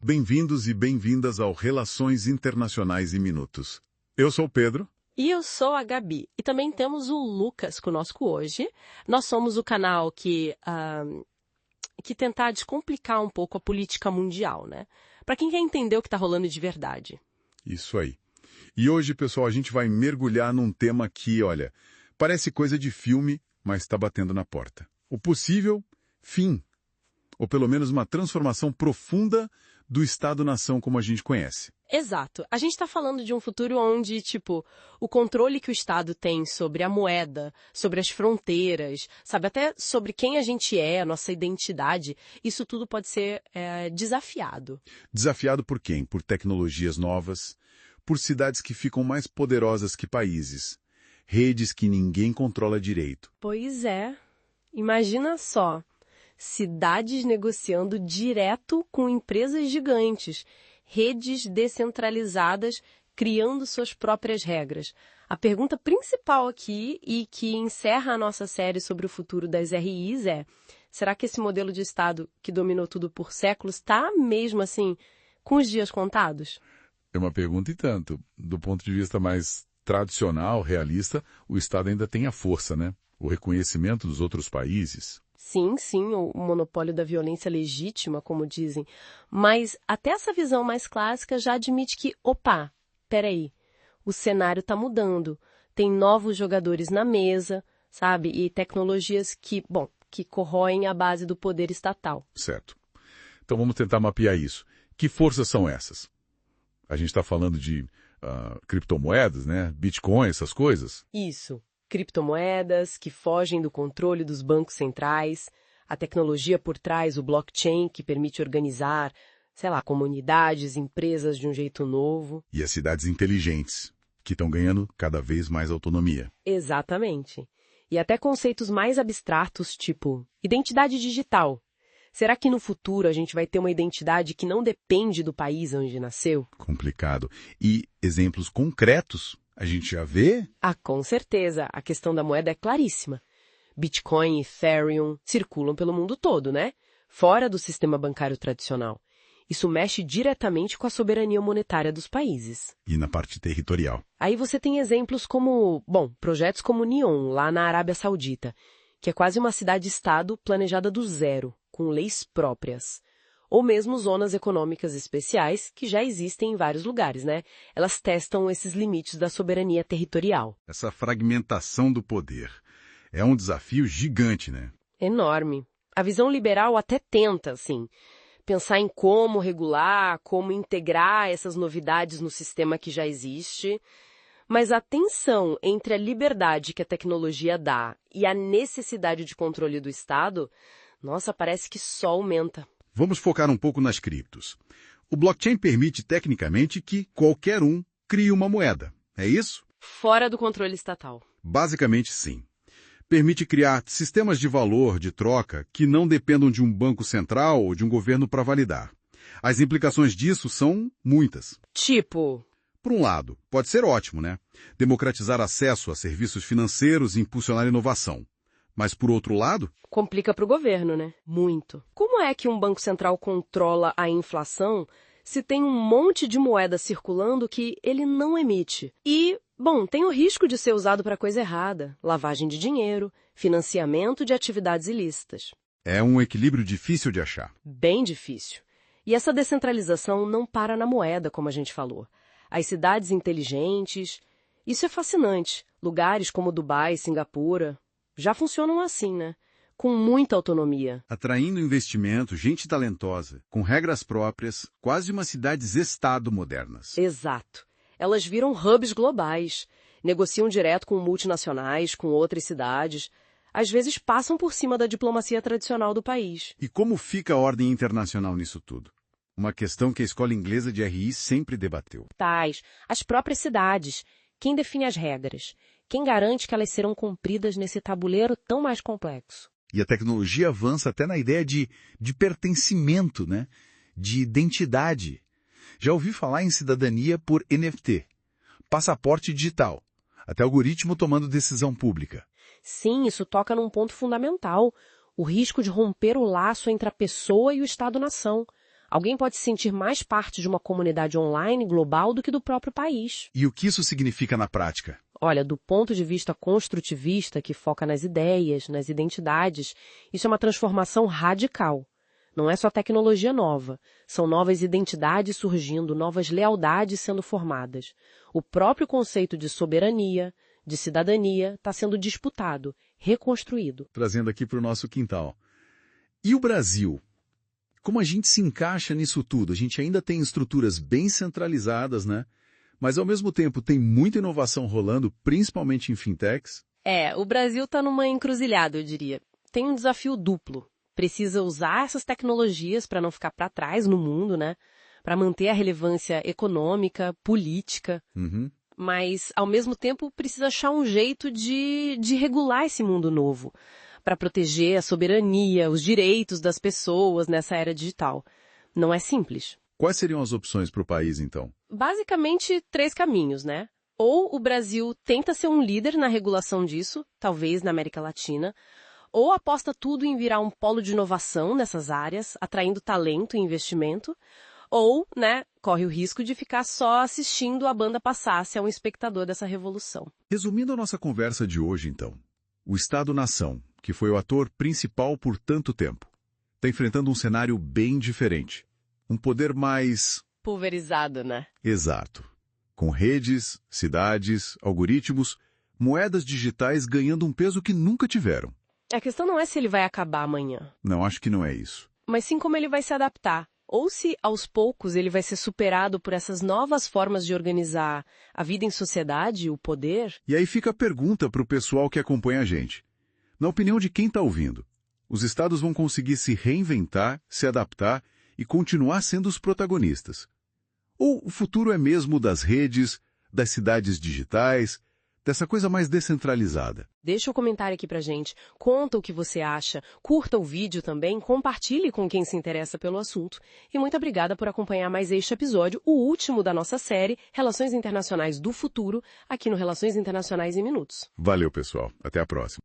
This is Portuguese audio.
bem-vindos e bem-vindas ao Relações Internacionais em Minutos. Eu sou o Pedro. E eu sou a Gabi. E também temos o Lucas conosco hoje. Nós somos o canal que tentar descomplicar um pouco a política mundial, né? Para quem quer entender o que está rolando de verdade. Isso aí. E hoje, pessoal, a gente vai mergulhar num tema que, olha, parece coisa de filme, mas está batendo na porta. O possível fim, ou pelo menos uma transformação profunda do Estado-nação como a gente conhece. Exato. A gente está falando de um futuro onde, o controle que o Estado tem sobre a moeda, sobre as fronteiras, sabe, até sobre quem a gente é, a nossa identidade, isso tudo pode ser desafiado. Desafiado por quem? Por tecnologias novas, por cidades que ficam mais poderosas que países, redes que ninguém controla direito. Pois é. Imagina só. Cidades negociando direto com empresas gigantes, redes descentralizadas criando suas próprias regras. A pergunta principal aqui, e que encerra a nossa série sobre o futuro das RIs é: será que esse modelo de Estado que dominou tudo por séculos está mesmo assim com os dias contados? É uma pergunta e tanto. Do ponto de vista mais tradicional, realista, o Estado ainda tem a força, né? O reconhecimento dos outros países. Sim, o monopólio da violência legítima, como dizem. Mas até essa visão mais clássica já admite que, peraí, o cenário está mudando. Tem novos jogadores na mesa, sabe? E tecnologias que corroem a base do poder estatal. Certo. Então vamos tentar mapear isso. Que forças são essas? A gente está falando de criptomoedas, né? Bitcoin, essas coisas? Isso. Criptomoedas que fogem do controle dos bancos centrais, a tecnologia por trás, o blockchain, que permite organizar, comunidades, empresas de um jeito novo. E as cidades inteligentes, que estão ganhando cada vez mais autonomia. Exatamente. E até conceitos mais abstratos, tipo identidade digital. Será que no futuro a gente vai ter uma identidade que não depende do país onde nasceu? Complicado. E exemplos concretos? A gente já vê? Com certeza. A questão da moeda é claríssima. Bitcoin e Ethereum circulam pelo mundo todo, né? Fora do sistema bancário tradicional. Isso mexe diretamente com a soberania monetária dos países. E na parte territorial. Aí você tem exemplos como, projetos como Neom, lá na Arábia Saudita, que é quase uma cidade-estado planejada do zero, com leis próprias. Ou mesmo zonas econômicas especiais, que já existem em vários lugares, né? Elas testam esses limites da soberania territorial. Essa fragmentação do poder é um desafio gigante, né? Enorme. A visão liberal até tenta, pensar em como regular, como integrar essas novidades no sistema que já existe. Mas a tensão entre a liberdade que a tecnologia dá e a necessidade de controle do Estado, parece que só aumenta. Vamos focar um pouco nas criptos. O blockchain permite, tecnicamente, que qualquer um crie uma moeda. É isso? Fora do controle estatal. Basicamente, sim. Permite criar sistemas de valor, de troca, que não dependam de um banco central ou de um governo para validar. As implicações disso são muitas. Tipo? Por um lado, pode ser ótimo, né? Democratizar acesso a serviços financeiros e impulsionar inovação. Mas, por outro lado... Complica para o governo, né? Muito. Como é que um banco central controla a inflação se tem um monte de moeda circulando que ele não emite? E, tem o risco de ser usado para coisa errada. Lavagem de dinheiro, financiamento de atividades ilícitas. É um equilíbrio difícil de achar. Bem difícil. E essa descentralização não para na moeda, como a gente falou. As cidades inteligentes... Isso é fascinante. Lugares como Dubai, Singapura... já funcionam assim, né? Com muita autonomia. Atraindo investimento, gente talentosa, com regras próprias, quase umas cidades-estado modernas. Exato. Elas viram hubs globais, negociam direto com multinacionais, com outras cidades, às vezes passam por cima da diplomacia tradicional do país. E como fica a ordem internacional nisso tudo? Uma questão que a escola inglesa de RI sempre debateu. As próprias cidades. Quem define as regras? Quem garante que elas serão cumpridas nesse tabuleiro tão mais complexo? E a tecnologia avança até na ideia de pertencimento, né? De identidade. Já ouvi falar em cidadania por NFT, passaporte digital, até algoritmo tomando decisão pública. Sim, isso toca num ponto fundamental, o risco de romper o laço entre a pessoa e o Estado-nação. Alguém pode se sentir mais parte de uma comunidade online global do que do próprio país. E o que isso significa na prática? Olha, do ponto de vista construtivista, que foca nas ideias, nas identidades, isso é uma transformação radical. Não é só tecnologia nova, são novas identidades surgindo, novas lealdades sendo formadas. O próprio conceito de soberania, de cidadania, está sendo disputado, reconstruído. Trazendo aqui para o nosso quintal. E o Brasil? Como a gente se encaixa nisso tudo? A gente ainda tem estruturas bem centralizadas, né? Mas, ao mesmo tempo, tem muita inovação rolando, principalmente em fintechs. O Brasil está numa encruzilhada, eu diria. Tem um desafio duplo. Precisa usar essas tecnologias para não ficar para trás no mundo, né? Para manter a relevância econômica, política. Mas, ao mesmo tempo, precisa achar um jeito de regular esse mundo novo, para proteger a soberania, os direitos das pessoas nessa era digital. Não é simples. Quais seriam as opções para o país, então? Basicamente, 3 caminhos, né? Ou o Brasil tenta ser um líder na regulação disso, talvez na América Latina, ou aposta tudo em virar um polo de inovação nessas áreas, atraindo talento e investimento, ou, né, corre o risco de ficar só assistindo a banda passar, se é um espectador dessa revolução. Resumindo a nossa conversa de hoje, então, o Estado-nação, que foi o ator principal por tanto tempo, está enfrentando um cenário bem diferente. Um poder mais... pulverizado, né? Exato. Com redes, cidades, algoritmos, moedas digitais ganhando um peso que nunca tiveram. A questão não é se ele vai acabar amanhã. Não, acho que não é isso. Mas sim como ele vai se adaptar. Ou se, aos poucos, ele vai ser superado por essas novas formas de organizar a vida em sociedade, o poder. E aí fica a pergunta para o pessoal que acompanha a gente. Na opinião de quem está ouvindo, os estados vão conseguir se reinventar, se adaptar e continuar sendo os protagonistas? Ou o futuro é mesmo das redes, das cidades digitais, dessa coisa mais descentralizada? Deixa o comentário aqui pra gente, conta o que você acha, curta o vídeo também, compartilhe com quem se interessa pelo assunto. E muito obrigada por acompanhar mais este episódio, o último da nossa série Relações Internacionais do Futuro, aqui no Relações Internacionais em Minutos. Valeu, pessoal. Até a próxima.